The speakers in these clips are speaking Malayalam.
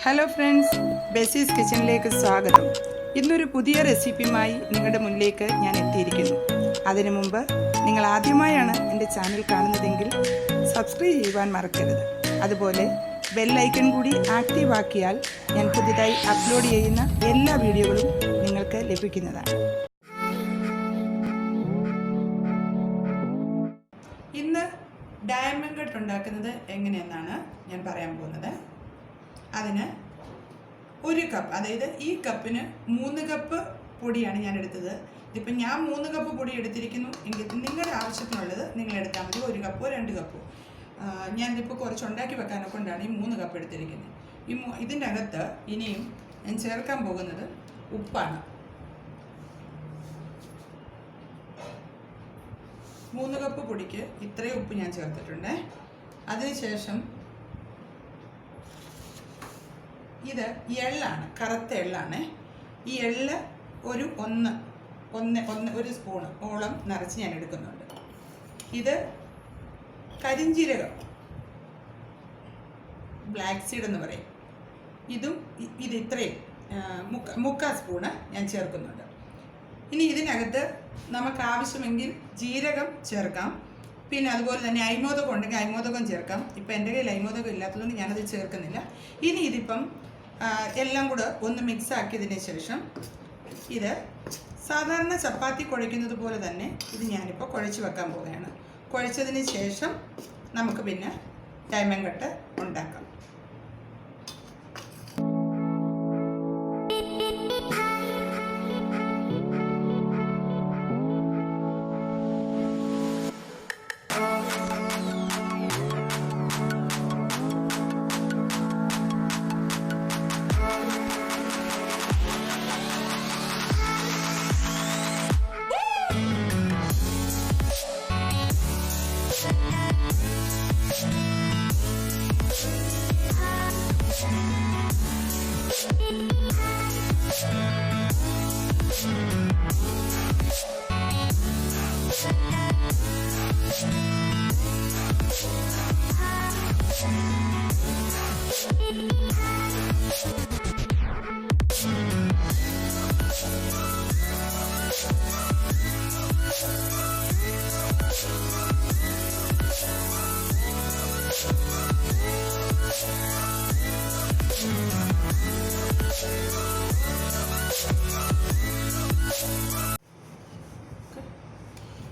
ഹലോ ഫ്രണ്ട്സ്, ബെസീസ് കിച്ചണിലേക്ക് സ്വാഗതം. ഇന്നൊരു പുതിയ റെസിപ്പിയുമായി നിങ്ങളുടെ മുന്നിലേക്ക് ഞാൻ എത്തിയിരിക്കുന്നു. അതിനു മുമ്പ് നിങ്ങൾ ആദ്യമായാണ് എൻ്റെ ചാനൽ കാണുന്നതെങ്കിൽ സബ്സ്ക്രൈബ് ചെയ്യുവാൻ മറക്കരുത്. അതുപോലെ ബെല്ലൈക്കൺ കൂടി ആക്റ്റീവ് ആക്കിയാൽ ഞാൻ പുതിയതായി അപ്ലോഡ് ചെയ്യുന്ന എല്ലാ വീഡിയോകളും നിങ്ങൾക്ക് ലഭിക്കുന്നതാണ്. ഇന്ന് ഡയമണ്ട് കട്ട് ഉണ്ടാക്കുന്നത് എങ്ങനെയെന്നാണ് ഞാൻ പറയാൻ പോകുന്നത്. അതിന് ഒരു കപ്പ്, അതായത് ഈ കപ്പിന് 3 കപ്പ് പൊടിയാണ് ഞാൻ എടുത്തത്. ഇതിപ്പം ഞാൻ 3 കപ്പ് പൊടി എടുത്തിരിക്കുന്നു എങ്കിൽ നിങ്ങളുടെ ആവശ്യത്തിനുള്ളത് നിങ്ങൾ എടുത്താൽ മതി. 1 കപ്പോ 2 കപ്പോ. ഞാനിതിപ്പോൾ കുറച്ച് ഉണ്ടാക്കി വെക്കാനൊക്കെ കൊണ്ടാണ് ഈ 3 കപ്പ് എടുത്തിരിക്കുന്നത്. ഇതിൻ്റെ അകത്ത് ഇനിയും ഞാൻ ചേർക്കാൻ പോകുന്നത് ഉപ്പാണ്. 3 കപ്പ് പൊടിക്ക് ഇത്രയും ഉപ്പ് ഞാൻ ചേർത്തിട്ടുണ്ട്. അതിനുശേഷം ഇത് എള്ളാണ്, കറുത്ത എള്ളാണ്. ഈ എള്ള് ഒരു സ്പൂണ് ഓളം നിറച്ച് ഞാൻ എടുക്കുന്നുണ്ട്. ഇത് കരിഞ്ജീരകം, ബ്ലാക്ക് സീഡ് എന്ന് പറയും. ഇത് ഇത്രയും മുക്കാൽ സ്പൂണ് ഞാൻ ചേർക്കുന്നുണ്ട്. ഇനി ഇതിനകത്ത് നമുക്ക് ആവശ്യമെങ്കിൽ ജീരകം ചേർക്കാം. പിന്നെ അതുപോലെ തന്നെ അയ്മോദകം ഉണ്ടെങ്കിൽ അയ്മോദകം ചേർക്കാം. ഇപ്പം എൻ്റെ കയ്യിൽ അയ്മോദകം ഇല്ലാത്തതുകൊണ്ട് ഞാനത് ചേർക്കുന്നില്ല. ഇനി ഇതിപ്പം എല്ലാം കൂടെ ഒന്ന് മിക്സ് ആക്കിയതിന് ശേഷം ഇത് സാധാരണ ചപ്പാത്തി കുഴയ്ക്കുന്നത് പോലെ തന്നെ ഇത് ഞാനിപ്പോൾ കുഴച്ച് വെക്കാൻ പോവുകയാണ്. കുഴച്ചതിന് ശേഷം നമുക്ക് പിന്നെ ഡയമണ്ട് കട്ട് ഉണ്ടാക്കാം.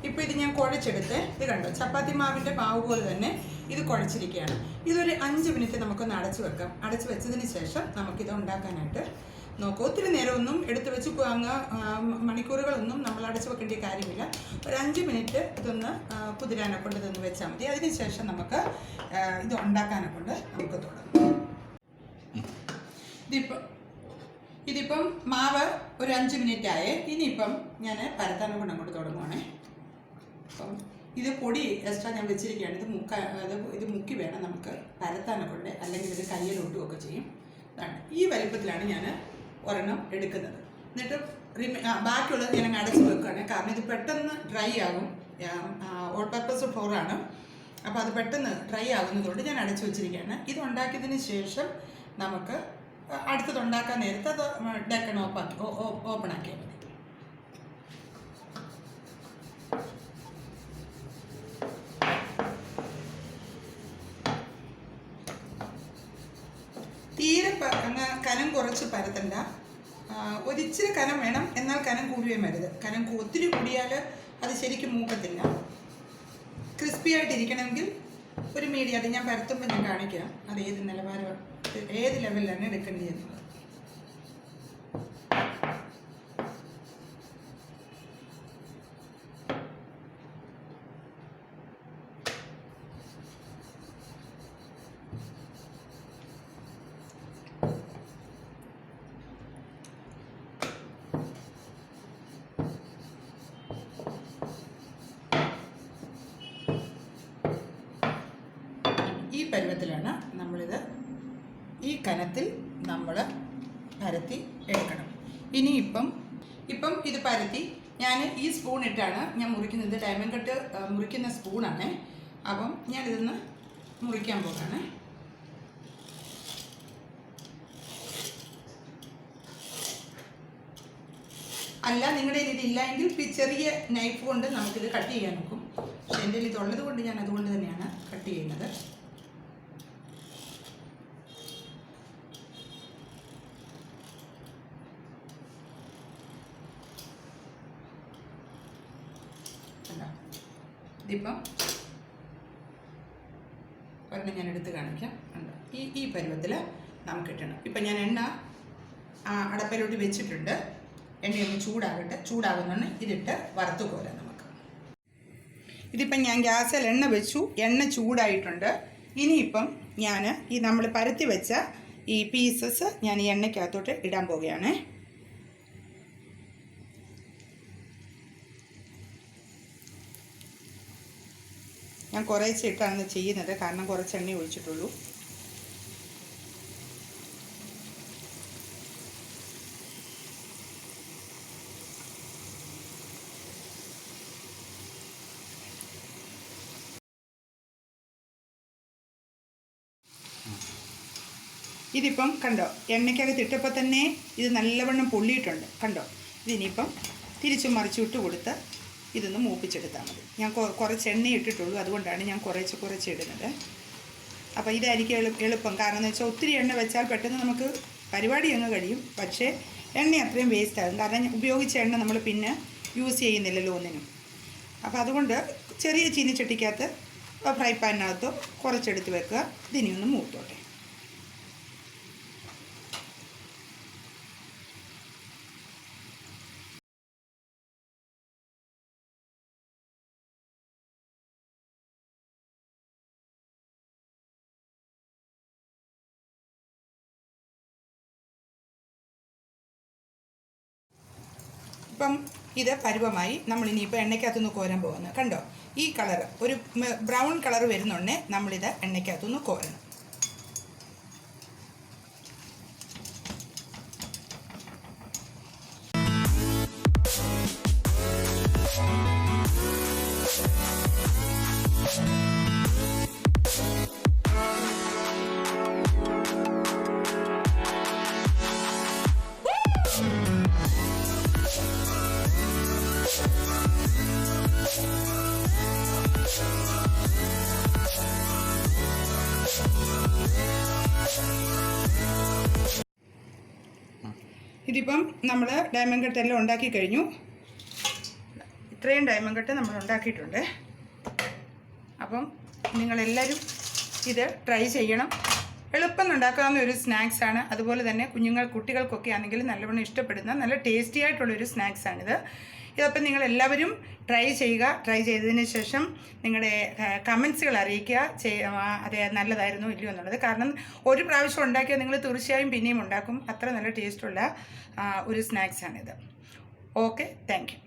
ഇപ്പോൾ ഇത് ഞാൻ കുഴച്ചെടുത്ത്, ഇത് കണ്ടോ, ചപ്പാത്തി മാവിൻ്റെ മാവ് പോലെ തന്നെ ഇത് കുഴച്ചിരിക്കുകയാണ്. ഇതൊരു 5 മിനിറ്റ് നമുക്കൊന്ന് അടച്ചു വെക്കാം. അടച്ചു വെച്ചതിന് ശേഷം നമുക്കിത് ഉണ്ടാക്കാനായിട്ട് നോക്കാം. ഒത്തിരി നേരമൊന്നും എടുത്ത് വെച്ച് അങ്ങ് മണിക്കൂറുകളൊന്നും നമ്മൾ അടച്ചു വെക്കേണ്ട കാര്യമില്ല. ഒരു 5 മിനിറ്റ് ഇതൊന്ന് കുതിരാനെ കൊണ്ട് ഇതൊന്ന് വെച്ചാൽ മതി. അതിന് ശേഷം നമുക്ക് ഇത് ഉണ്ടാക്കാനെ കൊണ്ട് നമുക്ക് തുടങ്ങാം. ഇതിപ്പം മാവ് ഒരു 5 മിനിറ്റ് ആയേ. ഇനിയിപ്പം ഞാൻ പരത്താനെ കൊണ്ട് അങ്ങോട്ട് തുടങ്ങുവാണേ. അപ്പം ഇത് പൊടി എക്സ്ട്രാ ഞാൻ വെച്ചിരിക്കുകയാണ്. ഇത് മുക്കി വേണം നമുക്ക് പരത്താനെ കൊണ്ട്, അല്ലെങ്കിൽ ഇത് കയ്യിലൊട്ടുമൊക്കെ ചെയ്യും. അതാണ് ഈ വലിപ്പത്തിലാണ് ഞാൻ ഒരെണ്ണം എടുക്കുന്നത്. എന്നിട്ട് ബാക്കിയുള്ളത് ഞാൻ അടച്ച് വെക്കുകയാണ്. കാരണം ഇത് പെട്ടെന്ന് ഡ്രൈ ആകും. ഓൾ പർപ്പസ് ഫ്ലോറാണ്. അപ്പോൾ അത് പെട്ടെന്ന് ഡ്രൈ ആകുന്നതുകൊണ്ട് ഞാൻ അടച്ചു വെച്ചിരിക്കുകയാണ്. ഇത് ഉണ്ടാക്കിയതിന് ശേഷം നമുക്ക് അടുത്തത് ഉണ്ടാക്കാൻ നേരത്തെ അത് ഡക്കൺ ഓപ്പൺ ആക്കിയാൽ മതി. തീരെ അങ്ങ് കനം കുറച്ച് പരത്തണ്ട. ഒരിച്ചിരി കനം വേണം, എന്നാൽ കനം കൂടുകയും വരുത്. കനം ഒത്തിരി കൂടിയാൽ അത് ശരിക്കും മൂക്കത്തില്ല. ക്രിസ്പി ആയിട്ടിരിക്കണമെങ്കിൽ ഒരു മീഡിയമായിട്ട് ഞാൻ പരത്തുമ്പോൾ ഞാൻ കാണിക്കാം അത് ഏത് ലെവലിലാണ് എടുക്കേണ്ടതെന്നുള്ളത്. ഈ പരുവത്തിലാണ് നമ്മളിത്, ഈ കനത്തിൽ നമ്മൾ പരത്തി എടുക്കണം. ഇനിയിപ്പം ഇത് പരത്തി ഞാൻ ഈ സ്പൂൺ ഇട്ടാണ് ഞാൻ മുറിക്കുന്നത്. ഡയമണ്ട് കട്ട് മുറിക്കുന്ന സ്പൂണാണ്. അപ്പം ഞാനിതൊന്ന് മുറിക്കാൻ പോകാണ്. അല്ല നിങ്ങളുടെ കയ്യിൽ ഇതില്ല എങ്കിൽ ചെറിയ നൈഫ് കൊണ്ട് നമുക്കിത് കട്ട് ചെയ്യാൻ നോക്കും. പക്ഷെ എൻ്റെ കയ്യിൽ ഇതുള്ളത് കൊണ്ട് ഞാൻ അതുകൊണ്ട് തന്നെയാണ് കട്ട് ചെയ്യുന്നത്. ഇതിപ്പം ഒരെണ്ണം ഞാൻ എടുത്ത് കാണിക്കാം. ഈ പരുവത്തിൽ നമുക്ക് ഇട്ടണം. ഇപ്പം ഞാൻ എണ്ണ അടപ്പിലോട്ട് വെച്ചിട്ടുണ്ട്. എണ്ണയൊന്ന് ചൂടാകട്ടെ. ചൂടാകുന്നതാണ് ഇതിട്ട് വറുത്ത് കോരാം നമുക്ക്. ഇതിപ്പം ഞാൻ ഗ്യാസിൽ എണ്ണ വെച്ചു. എണ്ണ ചൂടായിട്ടുണ്ട്. ഇനിയിപ്പം ഞാൻ ഈ നമ്മൾ പരത്തി വെച്ച ഈ പീസസ് ഞാൻ ഈ എണ്ണയ്ക്കകത്തോട്ട് ഇടാൻ പോവുകയാണ്. ഞാൻ കുറേശ്ശെ ഇട്ടാണ് ചെയ്യുന്നത്, കാരണം കുറച്ച് എണ്ണ ഒഴിച്ചിട്ടുള്ളൂ. ഇതിപ്പം കണ്ടോ, എണ്ണയ്ക്കകത്ത് ഇട്ടപ്പോൾ തന്നെ ഇത് നല്ലവണ്ണം പൊള്ളിയിട്ടുണ്ട്. കണ്ടോ, ഇതിനിപ്പം തിരിച്ചും മറിച്ച് ഇട്ട് കൊടുത്ത് ഇതൊന്ന് മൂപ്പിച്ചെടുത്താൽ മതി. ഞാൻ കുറച്ച് എണ്ണ ഇട്ടിട്ടുള്ളൂ, അതുകൊണ്ടാണ് ഞാൻ കുറച്ച് ഇടുന്നത്. അപ്പോൾ ഇതായിരിക്കും എളുപ്പം. കാരണം എന്ന് വെച്ചാൽ ഒത്തിരി എണ്ണ വെച്ചാൽ പെട്ടെന്ന് നമുക്ക് പരിപാടി അങ്ങ് കഴിയും. പക്ഷേ എണ്ണ അത്രയും വേസ്റ്റ് ആകും. കാരണം ഉപയോഗിച്ച എണ്ണ നമ്മൾ പിന്നെ യൂസ് ചെയ്യുന്നില്ലല്ലോ ഒന്നിനും. അപ്പോൾ അതുകൊണ്ട് ചെറിയ ചീനിച്ചട്ടിക്കകത്ത് ഫ്രൈ പാനിനകത്തോ കുറച്ചെടുത്ത് വെക്കുക. ഇതിനി ഒന്ന് മൂത്തോട്ടെ. ഇപ്പം ഇത് പരുവമായി. നമ്മളിനിയിപ്പോൾ എണ്ണയ്ക്കകത്തുനിന്ന് കോരാൻ പോകുന്നത്. കണ്ടോ, ഈ കളർ ഒരു ബ്രൗൺ കളർ വരുന്നുണ്ടേ നമ്മളിത് എണ്ണയ്ക്കകത്തുനിന്ന് കോരണം. ഇതിപ്പം നമ്മൾ ഡയമണ്ട് കട്ടെല്ലാം ഉണ്ടാക്കി കഴിഞ്ഞു. ഇത്രയും ഡയമണ്ട് കട്ട് നമ്മൾ ഉണ്ടാക്കിയിട്ടുണ്ട്. അപ്പം നിങ്ങളെല്ലാവരും ഇത് ട്രൈ ചെയ്യണം. എളുപ്പം ഉണ്ടാക്കാവുന്ന ഒരു സ്നാക്സാണ്. അതുപോലെ തന്നെ കുട്ടികൾക്കൊക്കെ ആണെങ്കിൽ നല്ലവണ്ണം ഇഷ്ടപ്പെടുന്ന നല്ല ടേസ്റ്റി ആയിട്ടുള്ളൊരു സ്നാക്സാണിത്. ഇതപ്പം നിങ്ങളെല്ലാവരും ട്രൈ ചെയ്യുക. ട്രൈ ചെയ്തതിന് ശേഷം നിങ്ങളുടെ കമൻസുകൾ അറിയിക്കുക. അത് നല്ലതായിരുന്നോ ഇല്ലയോ എന്നുള്ളത്. കാരണം ഒരു പ്രാവശ്യം ഉണ്ടാക്കിയാൽ നിങ്ങൾ തീർച്ചയായും പിന്നെയും ഉണ്ടാക്കും. അത്ര നല്ല ടേസ്റ്റുള്ള ഒരു സ്നാക്സാണിത്. Okay, thank you.